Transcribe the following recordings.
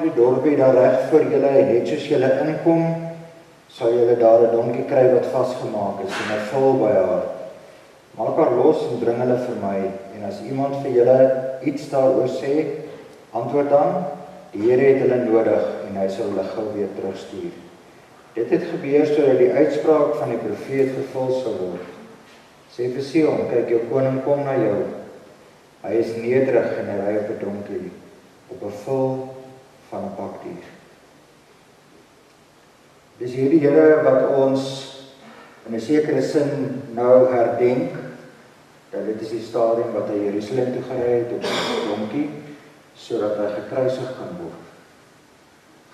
die dorpie daar reg voor julle, en net soos julle inkom, sal julle daar 'n donkie kry wat vasgemaak is, en hy val by haar. Maak haar los en bring hulle vir my, en as iemand vir julle iets daaroor sê, antwoord dan, die Here het hulle nodig, en hy sal hulle gou weer terugstuur. Dit het gebeur sodat die uitspraak van die profeet vervul sal word. Sê vir Sion, kyk, jou koning kom na jou. Hy is nederig en hy ry op 'n donkie, op 'n vel van 'n pakdier. Dis hierdie Here wat ons in 'n sekere sin nou herdenk, dat dit is die stadium wat hy Jerusalem toe gery het op 'n donkie, sodat hy gekruisig kan word.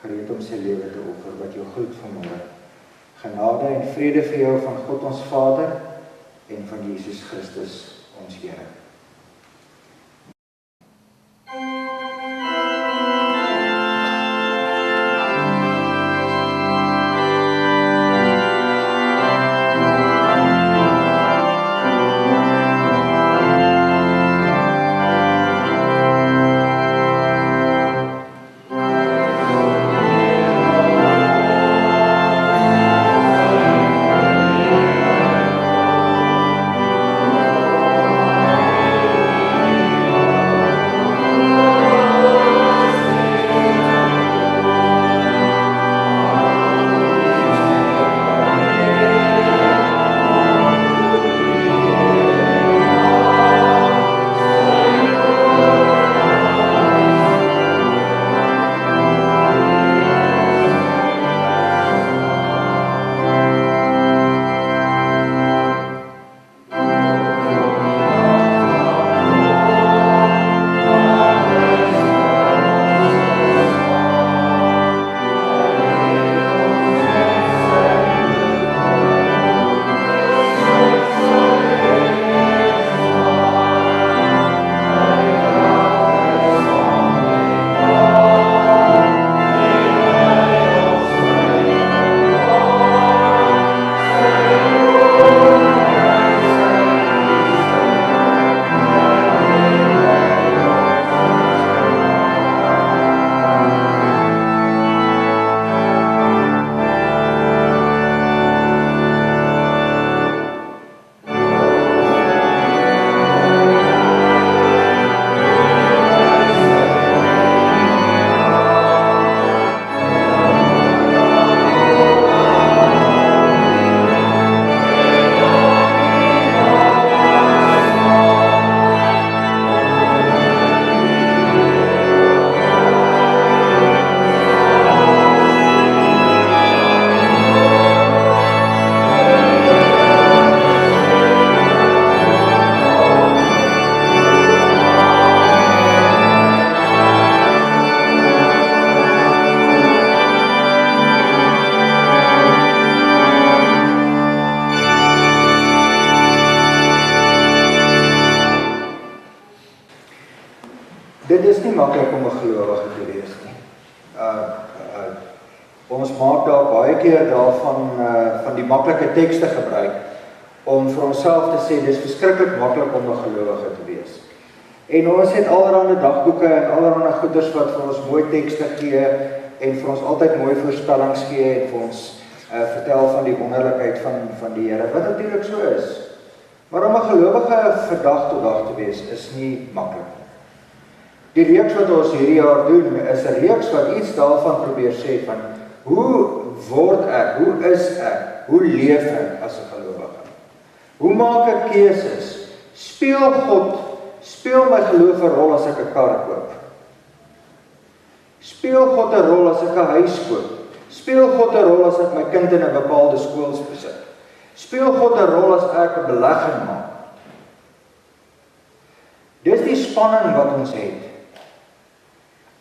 Gereed om sy lewe te offer, wat jou groet vanmôre. Genade en vrede vir jou van God ons Vader en van Jesus Christus ons Here. Dit is nie maklik om 'n gelowige te wees nie. Ons maak daar baie keer daarvan van die maklike tekste gebruik om vir onsself te sê dis verskriklik maklik om 'n gelowige te wees. En ons het allerlei dagboeke en allerlei goeders wat vir ons mooi tekste gee en vir ons altyd mooi voorspellings gee en vir ons vertel van die wonderlikheid van die Here, wat natuurlik so is. Maar om 'n gelowige van dag tot dag te wees is nie maklik. Die reeks wat ons hierdie jaar doen, is 'n reeks wat iets daarvan probeer sê van hoe word ek, hoe is ek, hoe leef ek as 'n gelowige? Hoe maak ek keuses? Speel my geloof 'n rol as ek 'n kar koop? Speel God 'n rol as ek 'n huis koop? Speel God 'n rol as ek my kind in 'n bepaalde skool besit? Speel God 'n rol as ek 'n belegging maak? Dis die spanning wat ons het.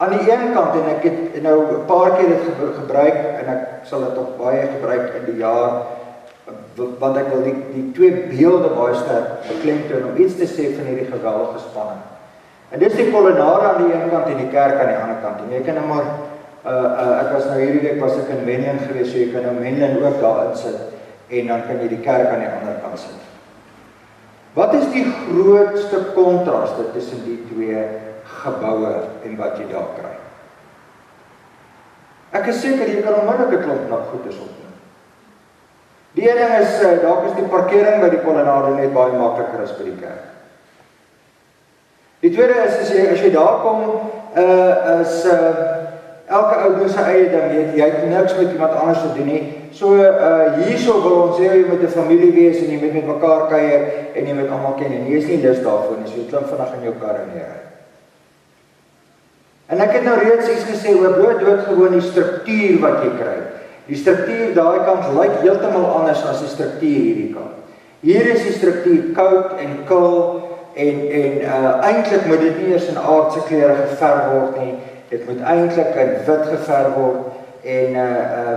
Aan die een kant, en ek het nou 'n paar keer dit gebruik, en ek sal dit ook baie gebruik in die jaar, want ek wil die twee beelde baie sterk beklemtoon om iets te sê van hierdie geweldige spanning. En dis die kolonnade aan die een kant en die kerk aan die ander kant. En jy kan nou maar, ek was nou hierdie week was ek in Menlyn gewees, so jy kan nou Menlyn ook daarin sit, en dan kan jy die kerk aan die ander kant sit. Wat is die grootste kontraste tussen die twee geboue en wat jy daar kry? Ek is seker jy kan onmiddellik 'n klomp knap goedes opneem. Die een ding is, dalk is die parkering by die kolonnade net baie makliker as by die kerk. Die tweede is, as jy daar kom, elke ou doen sy eie ding, jy het niks met iemand anders te doen nie. So, hierso wil ons sê, jy moet 'n familie wees, en jy moet met mekaar kuier, en jy moet almal ken, en jy is nie lus daarvoor nie, so jy klim vandag in jou kar en jy ry. En ek het nou reeds iets gesê, oor doodgewoon die struktuur wat jy kry. Die struktuur daai kant lyk heeltemal anders as die struktuur hierdie kant. Hier is die struktuur koud en kil, en eintlik moet dit nie eers in aardse kleure geverf word nie, dit moet eintlik in wit geverf word, en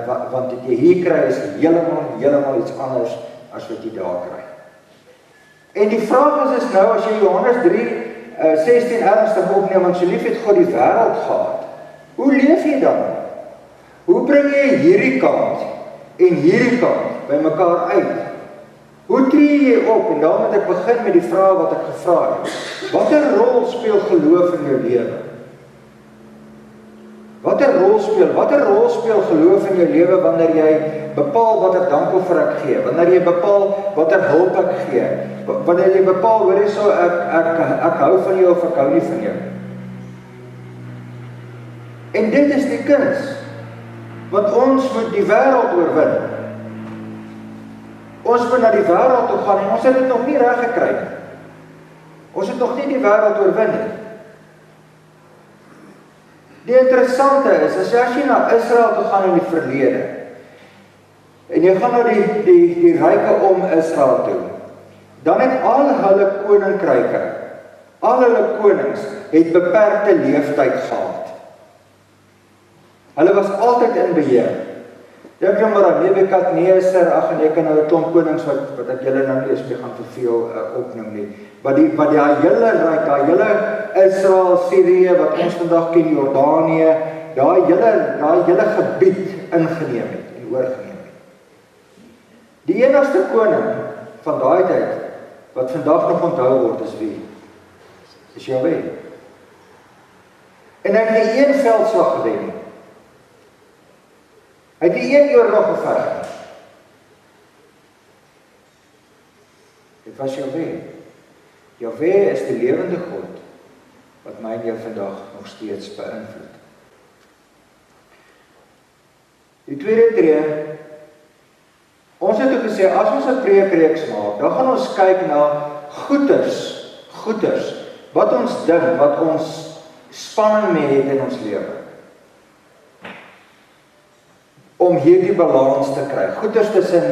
want wat jy hier kry is heeltemal iets anders as wat jy daar kry. En die vraag is nou, as jy Johannes 3:16 ernstig opneem, want so lief het God die wêreld gehad, hoe leef jy dan? Hoe bring jy hierdie kant en hierdie kant by mekaar uit? Hoe tree jy op? En daarom moet ek begin met die vraag wat ek gevra het. Watter rol speel geloof in jou lewe? Watter rol speel geloof in jou lewe wanneer jy bepaal watter dankoffer ek gee, wanneer jy bepaal watter hulp ek gee, wanneer jy bepaal, hoor jy so, ek hou van jou of ek hou nie van jou. En dit is die kuns, want ons moet die wêreld oorwin. Ons moet na die wêreld toe gaan, en ons het dit nog nie reg gekry nie. Ons het nog nie die wêreld oorwin nie. Die interessante is, as jy na Israel toe gaan in die verlede, en jy gaan na die ryke om Israel toe, dan het al hulle koninkryke, al hulle konings, het beperkte leeftyd gehad. Hulle was altyd in beheer. Dink jy maar aan Nebukadneser, en jy kan nou 'n klomp konings wat ek julle nou nie eens meer gaan verveel opnoem nie. Wat die hele ryk, daai hele Israel, Sirië, wat ons vandag ken, Jordanië, daai hele gebied ingeneem het en oorgeneem het. Die enigste koning van daai tyd wat vandag nog onthou word is wie? Is Jahwe. En hy het nie een veldslag gewen nie. Hy het nie een oorlog geveg. Dit was Jahwe. Jahwe is die lewende God wat my en jou vandag nog steeds beïnvloed. Die tweede tree, ons het ook gesê, as ons 'n preekreeks maak, dan gaan ons kyk na goeders, wat ons dink, wat ons spanning mee het in ons lewe. Om hierdie balans te kry. Goeders tussen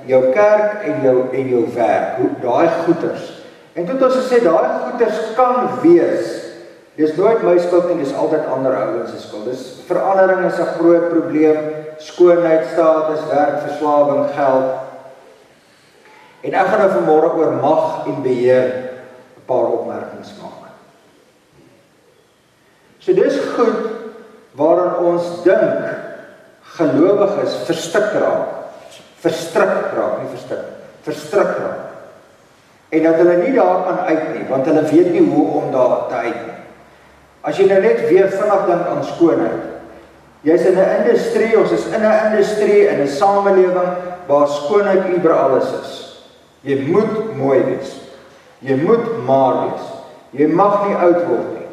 jou kerk en jou werk. Daai goeders. En toe het ons gesê, daai goeders kan wees. Dis nooit my skuld nie, dis altyd ander ouens se skuld. Dis verandering is 'n groot probleem. Skoonheid, status, werkverslawing, geld. En ek gaan nou vanmôre oor mag en beheer 'n paar opmerkings maak. So dis goed waarin ons dink gelowiges verstrik raak, en dat hulle nie daar kan uit nie, want hulle weet nie hoe om daar te uit nie. As jy nou net weer vinnig dink aan skoonheid, jy is in 'n industrie, ons is in 'n industrie, in 'n samelewing, waar skoonheid oor alles is. Jy moet mooi wees, jy moet maar wees, jy mag nie oud word nie.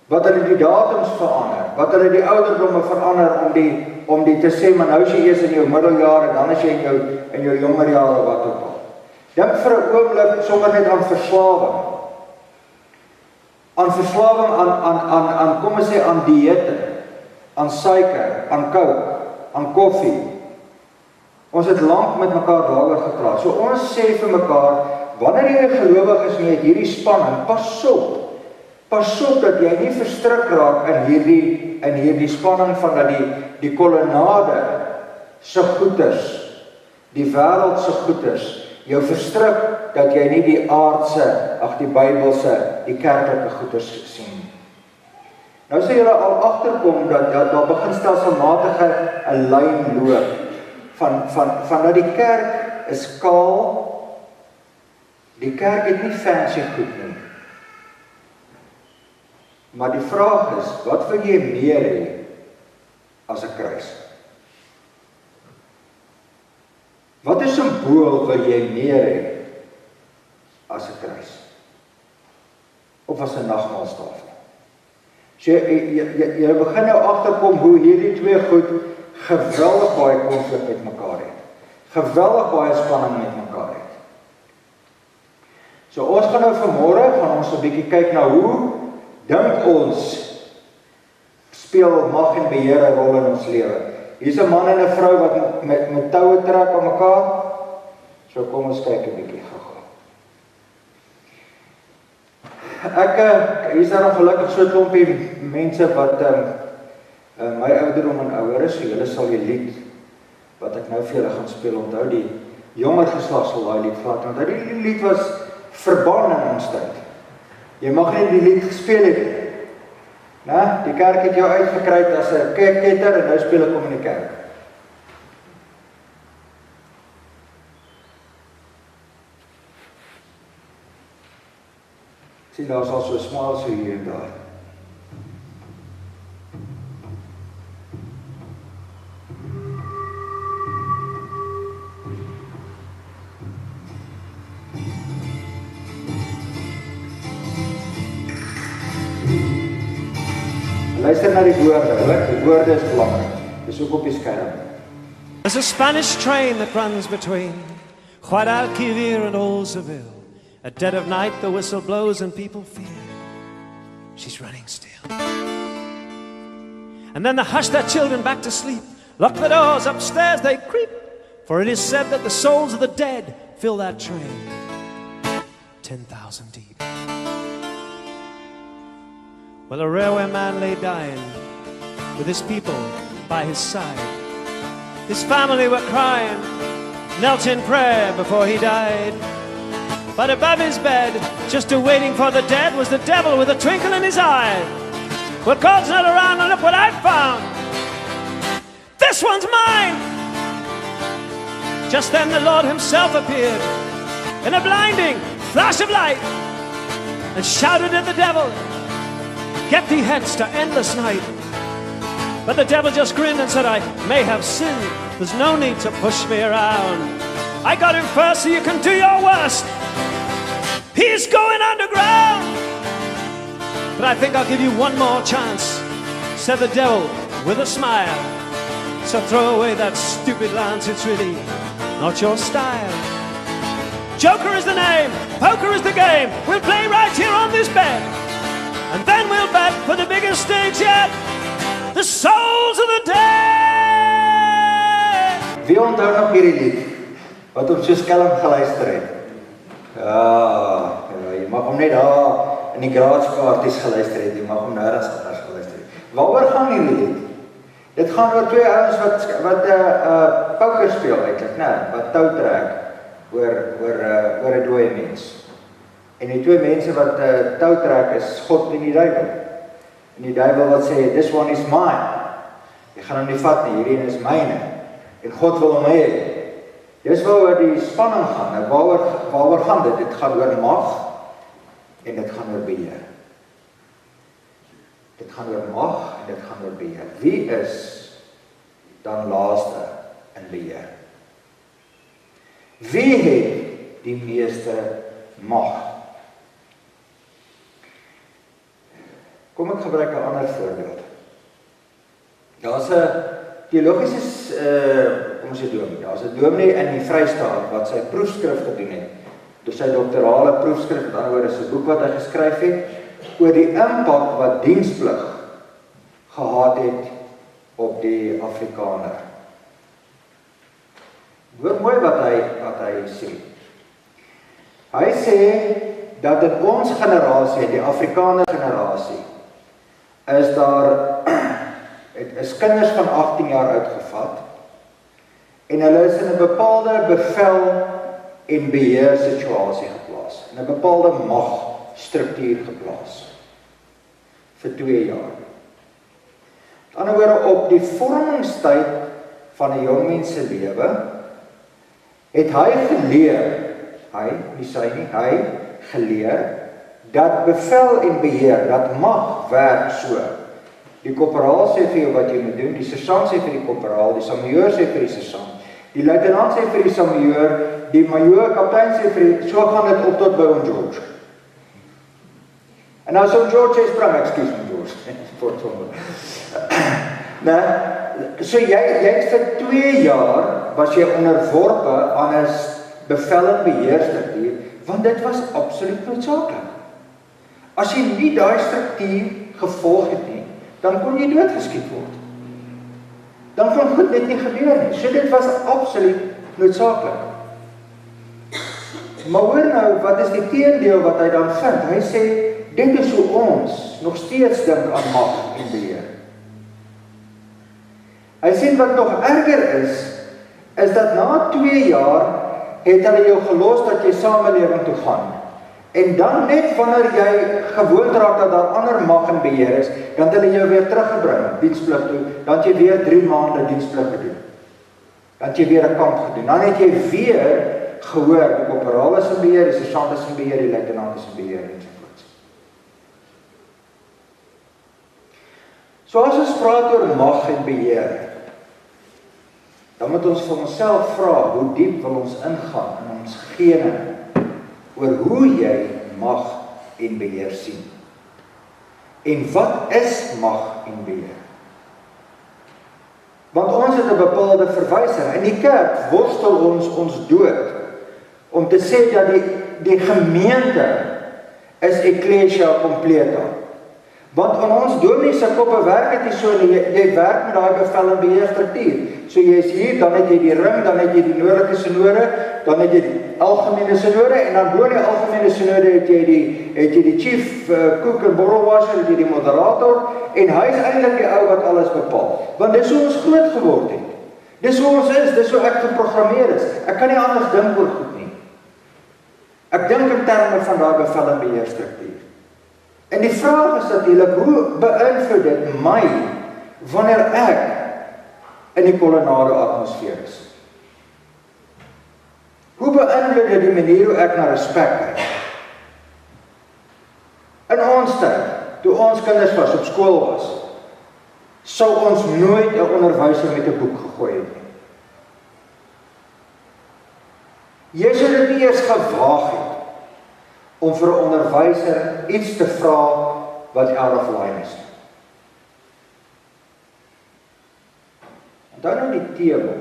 Wat hulle die datums verander, wat hulle die ouderdomme verander om die te sê, maar nou is jy eers in jou middeljare, dan is jy in jou jonger jare, wat ook al. Dink vir 'n oomblik sommer net aan verslawing. Aan verslawing aan kom ons sê, aan dieete, aan suiker, aan kook, aan koffie. Ons het lank met mekaar daaroor gepraat. So ons sê vir mekaar, wanneer jy 'n gelowige is en jy het hierdie spanning, pas op dat jy nie verstrik raak in hierdie spanning van dat die kolonnade se goeders, die wêreld se goeders, jou verstrik dat jy nie die aardse, die Bybelse, die kerklike goeders sien. Nou sê julle al agterkom dat daar begin stelselmatige 'n lyn loop van dat die kerk is kaal, die kerk het nie fancy goed nie. Maar die vraag is, wat wil jy meer hê as 'n kruis? Wat 'n simbool wil jy meer hê as 'n kruis? Of as 'n nagmaalstafel? So jy begin nou agterkom hoe hierdie twee goed geweldig baie konflik met mekaar het. Geweldig baie spanning met mekaar het. So ons gaan nou vanmôre gaan ons 'n bietjie kyk na hoe dink ons speel mag en beheer 'n rol in ons lewe. Hier's 'n man en 'n vrou wat met toue trek aan mekaar. So kom ons kyk 'n bietjie gou. Hier's daar ongelukkig so 'n klompie mense wat my ouderdom en ouer is, so julle sal die lied wat ek nou vir julle gaan speel onthou, die jonger geslag sal daai lied vat, want die lied was verbân in ons tyd. Jy mag nie die lied gespeel het nie. Nou, die kerk het jou uitgekry as 'n ketter en nou speel ek hom in die kerk. Sien, daar is al so 'n smaal so hier en daar. Luister na die woorde, hoor, die woorde is belangrik. Dis ook op die skerm. There's a Spanish train that runs between Guadalquivir and Old Seville. At dead of night the whistle blows and people fear she's running still. And then they hush their children back to sleep, lock the doors, upstairs they creep, for it is said that the souls of the dead fill that train 10,000 deep. Well, a railway man lay dying with his people by his side. His family were crying, knelt in prayer before he died. But above his bed, just waiting for the dead, was the devil with a twinkle in his eye. Well, God's not around, and look what I've found. This one's mine. Just then the Lord himself appeared in a blinding flash of light and shouted at the devil, "Get thee hence to endless night." But the devil just grinned and said, "I may have sinned. There's no need to push me around. I got him first so you can do your worst. He's going underground. But I think I'll give you one more chance," said the devil with a smile. "So throw away that stupid lance, it's really not your style. Joker is the name, poker is the game. We'll play right here on this bed. And then we'll bet for the biggest stage yet, the souls of the dead." Wie onthou nog hierdie lied wat op so skelm geluister het? Ja, jy mag hom net daar in die graadskaartjies geluister het, jy mag hom nêrens anders geluister het. Waaroor gaan hierdie lied? Dit gaan oor twee ouens wat poker speel eintlik, né? Wat tou trek oor 'n dooie mens. En die twee mense wat tou trek is God en die duiwel. En die duiwel wat sê, "This one is mine." Jy gaan hom nie vat nie, hierdie is myne. En God wil hom hê. Dis waaroor die spanning gaan. Nou waaroor gaan dit? Dit gaan oor mag en dit gaan oor beheer. Dit gaan oor mag en dit gaan oor beheer. Wie is dan laaste in beheer? Wie het die meeste mag? Kom ek gebruik 'n ander voorbeeld. Daar's 'n teologiese kom ons sê dominee. Daar's 'n dominee in die Vrystaat wat sy proefskrif gedoen het. Dus sy doktorale proefskrif, met ander woorde, is 'n boek wat hy geskryf het oor die impak wat diensplig gehad het op die Afrikaner. Hoor mooi wat hy sê. Hy sê dat in ons generasie, die Afrikaner generasie, is daar is kinders van 18 jaar uitgevat en hulle is in 'n bepaalde bevel en beheer situasie geplaas, in 'n bepaalde magstruktuur geplaas vir 2 jaar. Met ander woorde, op die vormingstyd van 'n jong mens se lewe het hy geleer, hy geleer dat bevel en beheer, dat mag werk so. Die korporaal sê vir jou wat jy moet doen, die sersant sê vir die korporaal, die samajoor sê vir die sersant, die luitenant sê vir die samajoor, die majoor, kaptein sê vir die, so gaan dit op tot by ons George. En nou so George sê sprang, excuse me George, so jy het vir 2 jaar, was jy onderworpe aan 'n bevel en beheerstruktuur, want dit was absoluut noodsaaklik. As jy nie daai struktuur gevolg het nie, dan kon jy doodgeskiet word. Dan kon goed net nie gebeur nie. So dit was absoluut noodsaaklik. Maar hoor nou, wat is die teendeel wat hy dan vind? Hy sê, dit is hoe ons nog steeds dink aan mag en beheer. Hy sê wat nog erger is dat na 2 jaar het hulle jou gelos dat jy samelewing toe gaan. En dan net wanneer jy gewoond raak dat daar ander mag en beheer is, dan het hulle jou weer teruggebring, diensplig toe, dan het jy weer 3 maande diensplig gedoen. Dan het jy weer 'n kamp gedoen. Dan het jy weer gehoor, die korporaal is in beheer, die sersant is in beheer, die luitenant is in beheer, ensovoorts. So as ons praat oor mag en beheer, dan moet ons vir onsself vra, hoe diep wil ons ingaan in ons gene, oor hoe jy mag en beheer sien. En wat is mag en beheer? Want ons het 'n bepaalde verwyser. In die kerk worstel ons dood om te sê dat die gemeente is ecclesia completa. Want in ons dominee se koppe werk dit nie so nie. Jy werk met daai bevel en beheer struktuur. So jy is hier, dan het jy die ring, dan het jy die noordelike sinode, dan het jy die algemene sinode, en dan bo die algemene sinode het jy die chief cook en borrelwasser, het jy die moderator, en hy is eintlik die ou wat alles bepaal. Want dis hoe ons groot geword het. Dis hoe ons is, dis hoe ek geprogrammeer is. Ek kan nie anders dink oor goed nie. Ek dink in terme van daai bevel en beheer struktuur. En die vraag is natuurlik, hoe beïnvloed dit my wanneer ek in die kolonade atmosfeer is? Hoe beïnvloed dit die manier hoe ek na respek kyk? In ons tyd, toe ons kinders was, op skool was, sou ons nooit 'n onderwyser met 'n boek gegooi het nie. Jy sou dit nie eers gewaag het om vir 'n onderwyser iets te vra wat out of line is. En dan nou die tema.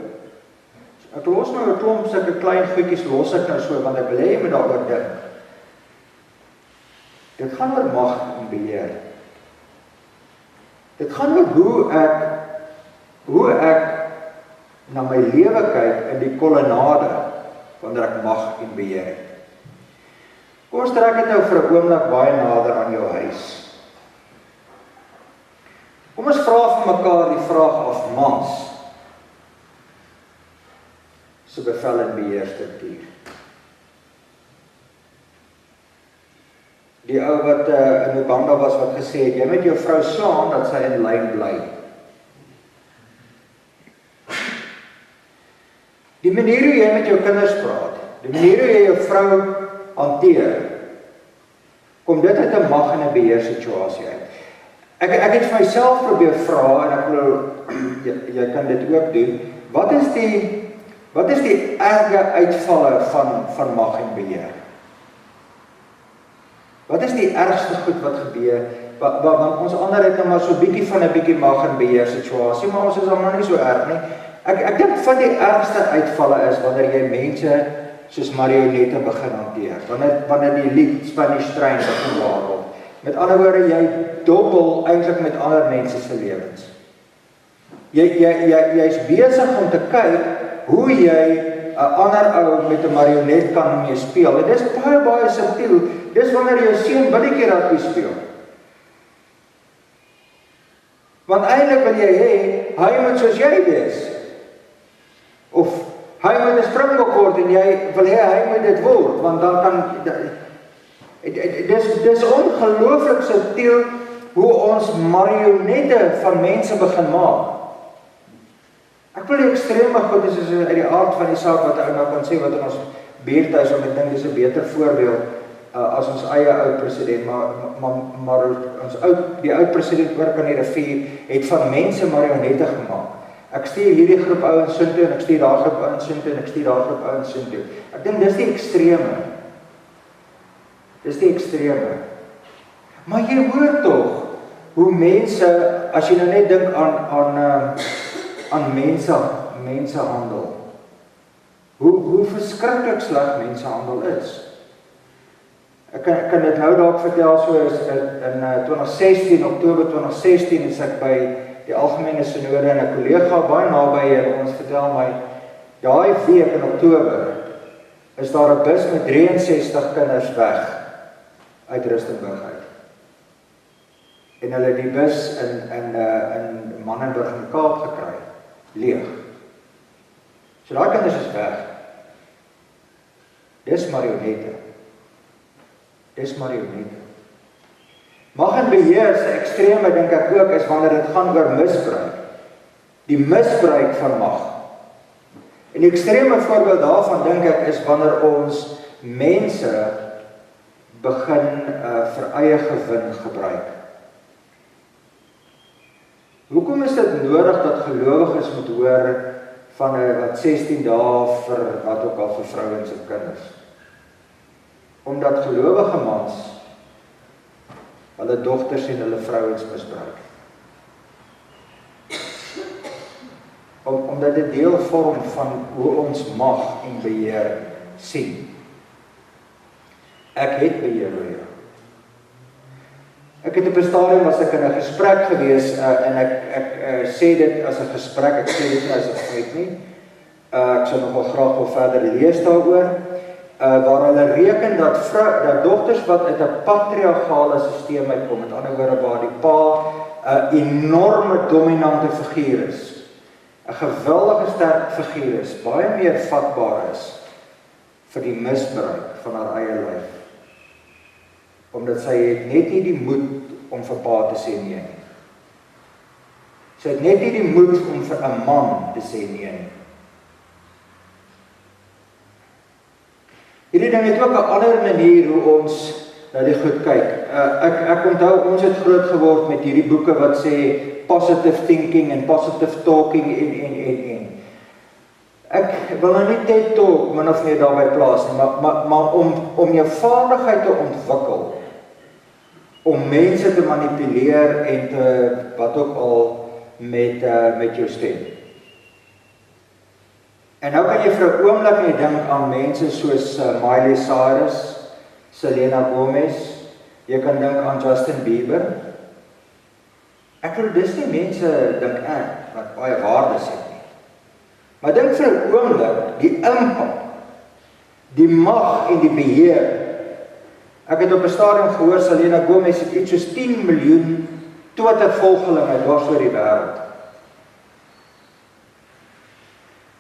Ek los nou 'n klomp sulke klein goedjies los ek nou so, want ek wil hê jy moet daaroor dink. Dit gaan oor mag en beheer. Dit gaan oor hoe ek na my lewe kyk in die kolonnade wanneer ek mag en beheer het. Kom ons trek dit nou vir 'n oomblik baie nader aan jou huis. Kom ons vra vir mekaar die vraag af mans se bevel en beheer struktuur. Die ou wat in Uganda was wat gesê het, jy moet jou vrou slaan dat sy in lyn bly. Die manier hoe jy met jou kinders praat, die manier hoe jy jou vrou hanteer, kom dit uit 'n mag en 'n beheer situasie uit. Ek het vir myself probeer vra, en ek wil, jy kan dit ook doen, wat is die erge uitvalle van mag en beheer? Wat is die ergste goed wat gebeur? Want ons ander het nou maar so bietjie van 'n bietjie mag en beheer situasie, maar ons is al nou nie so erg nie. Ek dink van die ergste uitvalle is wanneer jy mense soos marionette begin hanteer. Wanneer die lied Spanish Train begin waarop. Met ander woorde, jy dobbel eintlik met ander mense se lewens. Jy's besig om te kyk hoe jy 'n ander ou met 'n marionet kan mee speel. En dis baie subtiel. Dis wanneer jou seun billetjie rugby speel. Want eintlik wil jy hê hy moet soos jy wees. Of hy moet 'n springbok word en jy wil hê hy moet dit word, want dan kan dis ongelooflik subtiel hoe ons marionette van mense begin maak. Ek wil die ekstreme goed is uit die aard van die saak wat ou nou kan sê wat in ons buurthuis, om ek dink dis 'n beter voorbeeld. as ons eie oud-president, maar die oud-president oor kan die rivier, het van mense marionette gemaak. Ek stuur hierdie groep ouens soontoe, en ek stuur daar groep ouens soontoe, en ek stuur daar groep ouens soontoe. Ek dink dis die ekstreme. Dis die ekstreme. Maar jy hoor tog, hoe mense, as jy nou net dink aan mensehandel, hoe verskriklik sleg mensehandel is. Ek kan dit nou dalk vertel, so in 2016, Oktober 2016, is ek by die algemene synode en 'n kollega baie naby en ons vertel my, daai week in Oktober, is daar 'n bus met 63 kinders weg, uit Rustenburg uit. En hulle die bus in Mannenburg in die Kaap gekry, leeg. So daai kinders is weg. Dis marionette. Dis marionette. Mag en beheer se ekstreme dink ek ook is wanneer dit gaan oor misbruik. Die misbruik van mag. En die ekstreme voorbeeld daarvan dink ek is wanneer ons mense begin vir eie gewin gebruik. Hoekom is dit nodig dat gelowiges moet hoor van 16 dae vir wat ook al vir vrouens en kinders? Omdat gelowige mans hulle dogters en hulle vrouens misbruik. Omdat dit deel vorm van hoe ons mag en beheer sien. Ek het beheer oor jou. Ek het op 'n stadium was ek in 'n gesprek gewees en ek sê dit as 'n gesprek, ek sê dit nie as 'n feit nie. Ek sou nogal graag wil verder lees daaroor. Waar hulle reken dat dogters wat uit 'n patriargale stelsel uitkom, met ander woorde waar die pa 'n enorme dominante figuur is, 'n geweldige sterk figuur is, baie meer vatbaar is vir die misbruik van haar eie lyf. Omdat sy het net nie die moed om vir pa te sê nee nie. Sy het net nie die moed om vir 'n man te sê nee nie. Hierdie ding het ook 'n ander manier hoe ons na die goed kyk. Ek onthou ons het groot geword met hierdie boeke wat sê positive thinking en positive talking en. Ek wil nou nie TED Talk min of meer daarby plaas nie, maar om jou vaardigheid te ontwikkel om mense te manipuleer en te wat ook al met jou stem. En nou kan jy vir 'n oomblik net dink aan mense soos Miley Cyrus, Selena Gomez, jy kan dink aan Justin Bieber. Ek wil dis nie mense dink ek wat baie waardes het nie. Maar dink vir 'n oomblik die impak, die mag en die beheer. Ek het op 'n stadium gehoor Selena Gomez het iets soos 10 miljoen Twitter-volgelinge dwars oor die wêreld.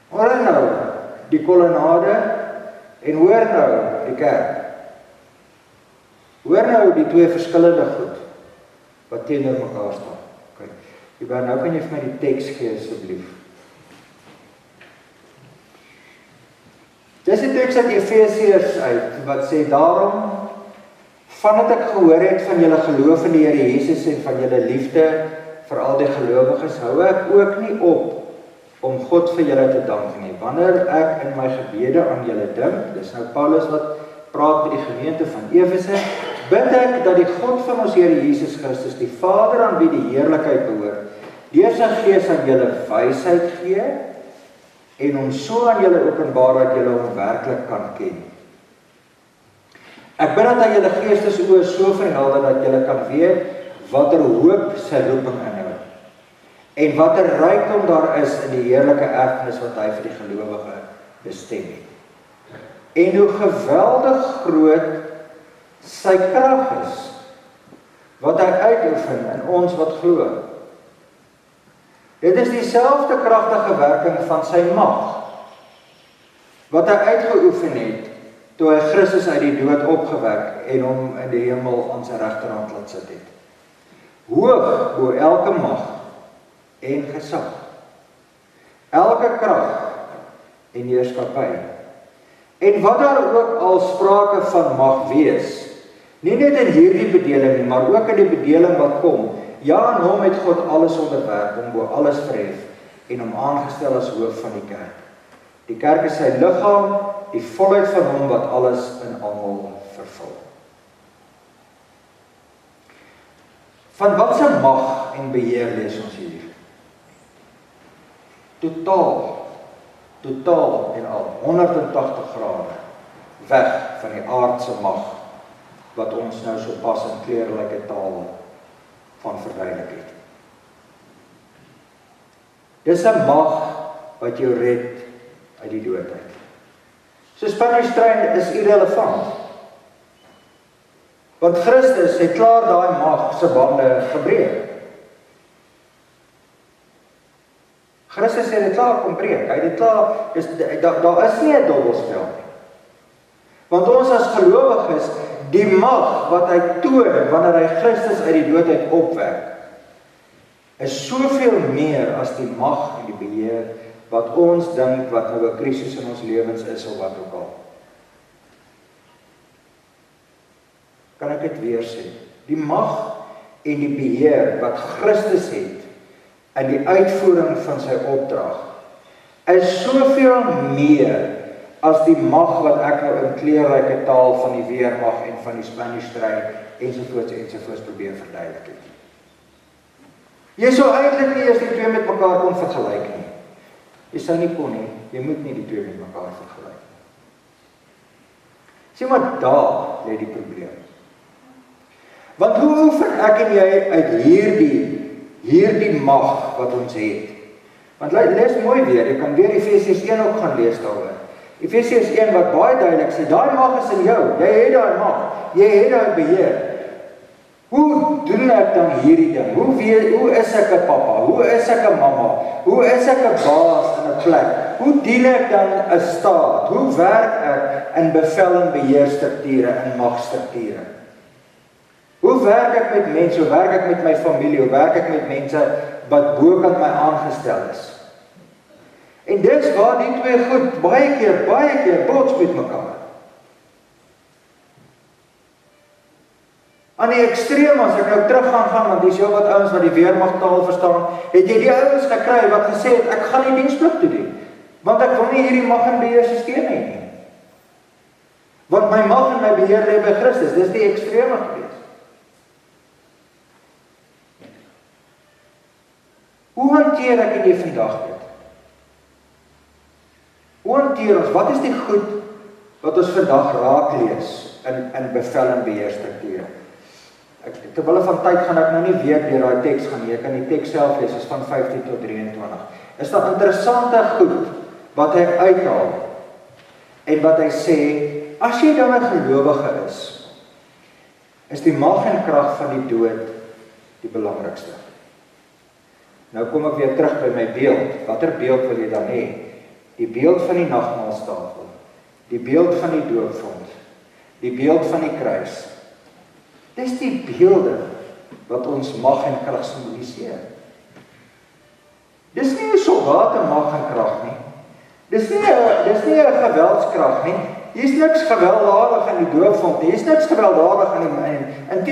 Hoor nou die kolonnade en hoor nou die kerk. Hoor nou die twee verskillende goed wat teenoor mekaar staan. Okay. Nou kan jy vir my die teks gee asseblief. Dis die teks uit Efesiërs uit wat sê daarom vandat ek gehoor het van julle geloof in die Here Jesus en van julle liefde vir al die gelowiges, hou ek ook nie op om God vir julle te dank nie. Wanneer ek in my gebede aan julle dink, dis nou Paulus wat praat met die gemeente van Efese, bid ek dat die God van ons Here Jesus Christus, die Vader aan wie die heerlikheid behoort, deur sy Gees aan julle wysheid gee en hom so aan julle openbaar dat julle hom werklik kan ken. Ek bid dat hy julle geestesoë so verhelder dat julle kan weet watter hoop sy roeping inhou en watter rykdom daar is in die heerlike erfenis wat hy vir die gelowige bestem het. En hoe geweldig groot sy krag is wat hy uitoefen in ons wat glo. Dit is dieselfde kragtige werking van sy mag wat hy uitgeoefen het toe hy Christus uit die dood opgewek en hom in die hemel aan sy regterhand laat sit het. Hoog bo elke mag en gesag, elke krag en heerskappy, En wat daar ook al sprake van mag wees, nie net in hierdie bedeling nie, maar ook in die bedeling wat kom, ja, aan hom het God alles onderwerp, hom bo alles verhef, en hom aangestel as hoof van die kerk. Die kerk is sy liggaam, die volheid van hom wat alles in almal vervul. Van wat se mag en beheer lees ons hier? Totaal en al 180 grade weg van die aardse mag wat ons nou so pas in kleurlike taal van verduidelik het. Dis 'n mag wat jou red uit die dood uit. So Spanish train is irrelevant. Want Christus het klaar daai mag se bande gebreek. Christus het dit klaar kom breek. Hy het dit klaar, daar is nie 'n dobbelspel nie. Want ons as gelowiges, die mag wat hy toon wanneer hy Christus uit die dood uit opwek, is soveel meer as die mag en die beheer wat ons dink wat nou 'n krisis in ons lewens is of wat ook al. Kan ek dit weer sê? Die mag en die beheer wat Christus het in die uitvoering van sy opdrag is soveel meer as die mag wat ek nou in kleurryke taal van die weermag en van die Spanish train ensovoorts probeer verduidelik het. Jy sou eintlik nie eers die twee met mekaar kon vergelyk nie. Jy sou nie kon nie, jy moet nie die twee met mekaar vergelyk nie. Sien maar daar lê die probleem. Want hoe oefen ek en jy uit hierdie mag wat ons het? Want lees mooi weer, jy kan weer Efesiërs 1 ook gaan lees daaroor. Efesiërs 1 wat baie duidelik sê, daai mag is in jou, jy het daai mag, jy het daai beheer. Hoe doen ek dan hierdie ding? Hoe is ek 'n pappa? Hoe is ek 'n mamma? Hoe is ek 'n baas in 'n plek? Hoe dien ek dan 'n staat? Hoe werk ek in bevel en beheerstrukture en magstrukture? Hoe werk ek met mense? Hoe werk ek met my familie? Hoe werk ek met mense wat bokant my aangestel is? En dis waar die twee goed baie keer bots met mekaar. Aan die ekstreem, as ek nou teruggaan, want dis jou wat ouens wat die weermagtaal verstaan, het jy die ouens gekry wat gesê het, ek gaan nie diensplig toe doen, want ek wil nie hierdie mag en beheer sisteem hê nie. Want my mag en my beheer lê by Christus, dis die ekstreme gewees. Hoe hanteer ek en jy vandag dit? Hoe hanteer ons, wat is die goed wat ons vandag raak lees in bevel en beheerstrukture? Terwille van tyd gaan ek nou nie weer deur daai teks gaan nie, ek kan die teks self lees, is van 15 tot 23. Is daar interessante goed wat hy uithaal, en wat hy sê, as jy dan 'n gelowige is die mag en krag van die dood die belangrikste. Nou kom ek weer terug by my beeld, watter beeld wil jy dan hê? Die beeld van die nagmaaltafel, die beeld van die doopvont, die beeld van die kruis. Dis die beelde wat ons mag en krag simboliseer. Dis nie 'n soldate mag en krag nie. Dis nie 'n geweldskrag nie. Hier's niks gewelddadig in die doopvont nie. Hier's niks gewelddadig in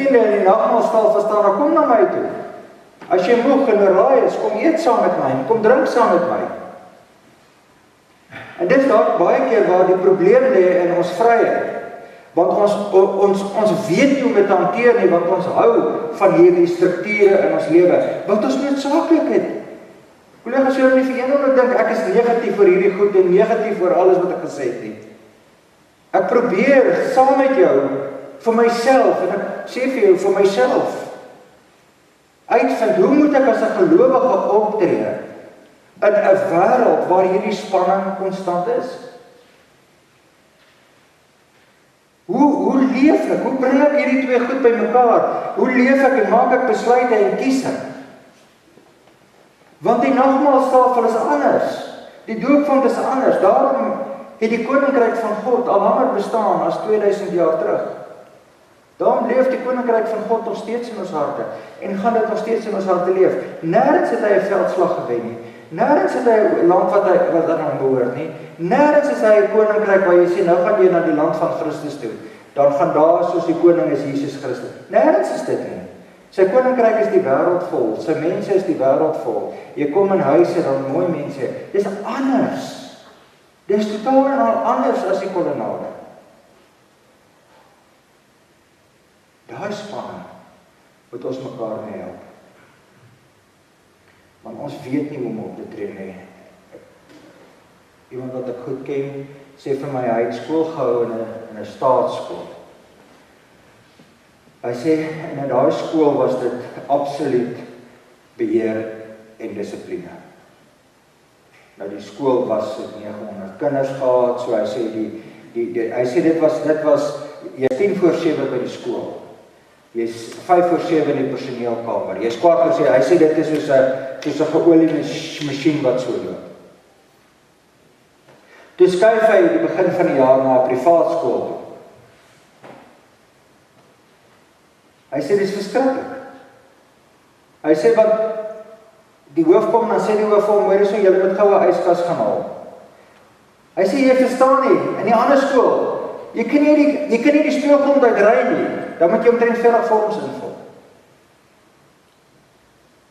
die nagmaaltafel staan, dan kom na my toe. As jy moeg en raai is, kom eet saam met my, kom drink saam met my. En dis dalk baie keer waar die probleem lê in ons vryheid. Want ons weet nie hoe om dit te hanteer nie, want ons hou van hierdie strukture in ons lewe, wat ons noodsaaklik het. Collega's, jy nie vir een oomblik dink, ek is negatief oor hierdie goed en negatief oor alles wat ek gesê het nie. Ek probeer saam met jou, vir myself, en ek sê vir jou, vir myself, uitvind, hoe moet ek as 'n gelowige optree, in 'n wêreld waar hierdie spanning konstant is? Hoe leef ek? Hoe bring ek hierdie twee goed by mekaar? Hoe leef ek en maak ek besluite en kies ek? Want die nagmaaltafel is anders. Die doopvont is anders. Daarom het die koninkryk van God al langer bestaan as 2000 jaar terug. Daarom leef die koninkryk van God nog steeds in ons harte en gaan dit nog steeds in ons harte leef. Nêrens het hy 'n veldslag gewen nie. Nêrens het hy 'n land wat aan behoort nie. Nêrens is hy 'n koninkryk waar jy sê, nou gaan jy na die land van Christus toe. Dan van daar soos die koning is Jesus Christus. Nêrens is dit nie. Sy koninkryk is die wêreld vol, sy mense is die wêreld vol. Jy kom in huise, dan mooi mense. Dis anders. Dis totaal en al anders as die kolonnade. Daai spanning moet ons mekaar mee help. Want ons weet nie hoe om op te tree nie. Iemand wat ek goed ken, sê vir my, hy het skool gehou in 'n staatsskool. Hy sê, in daai skool was dit absoluut beheer en dissipline. Nou die skool was 900 kinders gehad, so hy sê hy sê dit was jy is 10 voor 7 by die skool. Jy is 5 voor 7 in die personeelkamer. Jy is kwart voor 7. Hy sê dit is soos 'n geoliede masjien wat so loop. Toe skuif hy die begin van die jaar na 'n privaat skool toe. Hy sê dis verskriklik. Hy sê wat die hoof kom, dan sê die hoof hom, hoor so julle moet gou 'n yskas gaan haal. Hy sê jy verstaan nie, in die ander skool, jy kan nie die speelgrond uitry nie. Dan moet jy omtrent 40 vorms invul.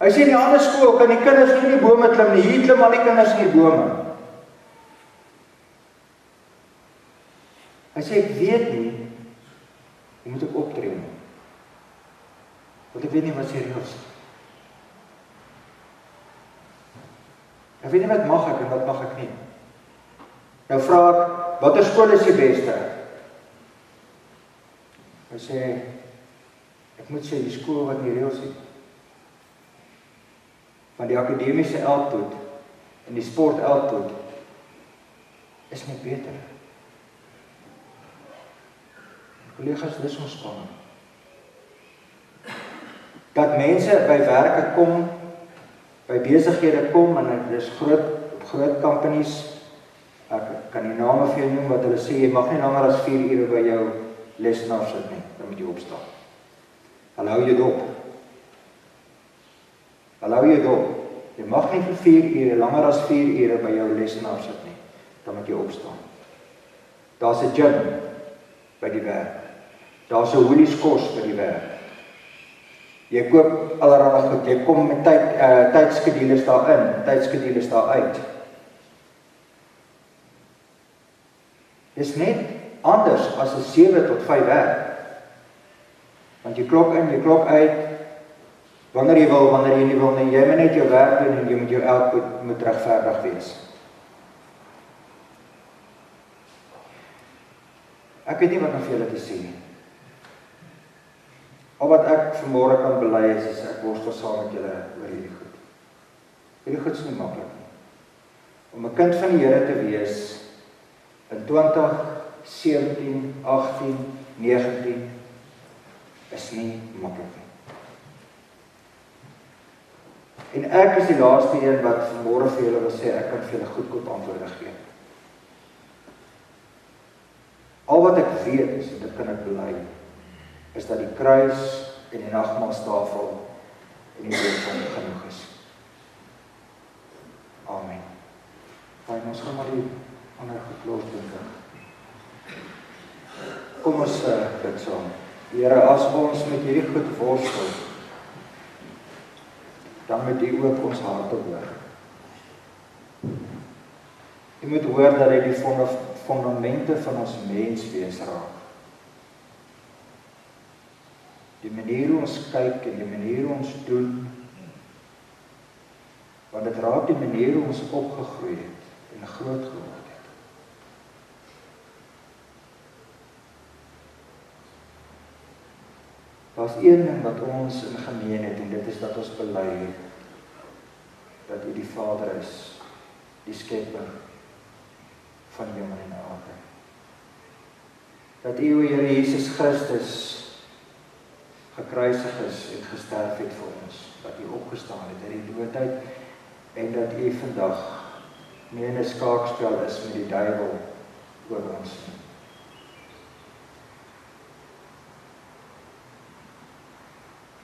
Hy sê in die ander skool kan die kinders nie in die bome klim nie, hier klim al die kinders in die bome. Hy sê ek weet nie, hoe moet ek optree nie. Want ek weet nie wat serieus. Ek weet nie wat mag ek en wat mag ek nie. Nou vra ek, watter skool is die beste? Hy sê, ek moet sê die skool wat nie reëls het. Want die akademiese output en die sport output is net beter. Collega's, dis ons spanning. Dat mense by werke kom, by besighede kom, en dit is groot companies, ek kan die name vir jou noem, wat hulle sê, jy mag nie langer as 4 ure by jou lesenaar sit nie, dan moet jy opstaan. Hulle hou jou dop. Hulle hou jou dop. Jy mag nie vir 4 ure, langer as 4 ure by jou lesenaar sit nie, dan moet jy opstaan. Daar's 'n gym by die werk. Daar's 'n hoelies kos by die werk. Jy koop allerlei goed, jy kom met tydskedules daarin, tydskedules daar uit. Dis net anders as 'n 7 tot 5 werk. Want jy klok in, jy klok uit, wanneer jy wil, wanneer jy nie wil nie, jy moet net jou werk doen en jy moet jou output moet regverdig wees. Ek weet nie wat om vir julle te sê nie. Al wat ek vanmôre kan bely is ek worstel saam met julle oor hierdie goed. Hierdie goed is nie maklik nie. Om 'n kind van die Here te wees in 20, 17, 18, 19 is nie maklik nie. En ek is die laaste een wat vanmôre vir julle wil sê ek kan vir julle goedkoop antwoorde gee. Al wat ek weet is, en dit kan ek bely, is dat die kruis en die nagmaalstafel en die woord van genoeg is. Amen. Ons gaan maar die ander gekloos doen. Kom ons bid saam. Here, as ons met hierdie goed worstel, dan moet U ook ons harte hoor. U moet hoor dat hy die fondamente van ons menswees raak. Die manier hoe ons kyk en die manier hoe ons doen, want dit raak die manier hoe ons opgegroei het en groot geword het. Daar's een ding wat ons in gemeen het en dit is dat ons bely dat U die Vader is, die skepper van hemel en aarde. Dat U, o Here Jesus Christus, gekruisig is en gesterf het vir ons, dat U opgestaan het uit die doodheid en dat U vandag nie in 'n skaakspel is met die duiwel oor ons nie.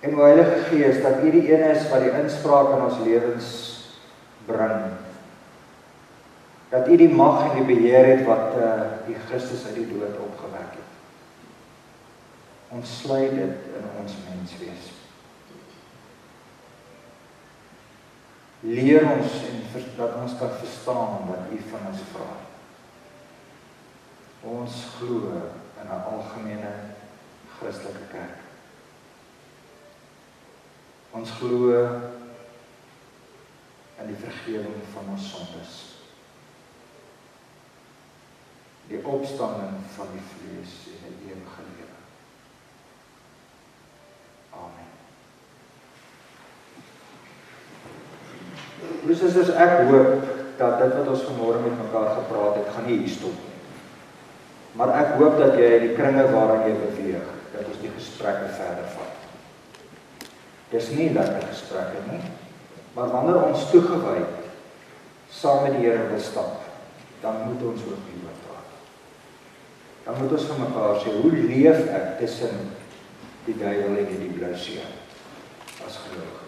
En o Heilige Gees, dat U die een is wat die inspraak in ons lewens bring. Dat U die mag en die beheer het wat die Christus uit die dood opgewek het. Ons sluit dit in ons menswees. Leer ons en dat ons kan verstaan wat U van ons vra. Ons glo in 'n algemene Christelike kerk. Ons glo in die vergifnis van ons sondes. Die opstanding van die vlees en die ewige lewe. Amen. Dus ek hoop dat dit wat ons vanmôre met mekaar gepraat het, gaan nie hier stop nie. Maar ek hoop dat jy die kringe waarin jy beweeg, dat ons die gesprekke verder vat. Dis nie lekker gesprekke nie, maar wanneer ons toegewy saam met die Here wil stap, dan moet ons ook hieroor praat. Dan moet ons vir mekaar sê, hoe leef ek tussen die duiwel en die blou see as gelowiges?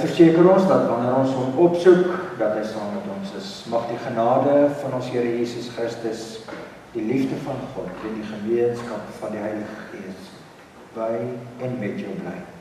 Verseker ons dat wanneer ons hom opsoek, dat hy saam met ons is. Mag die genade van ons Here Jesus Christus, die liefde van God en die gemeenskap van die Heilige Gees by en met jou bly.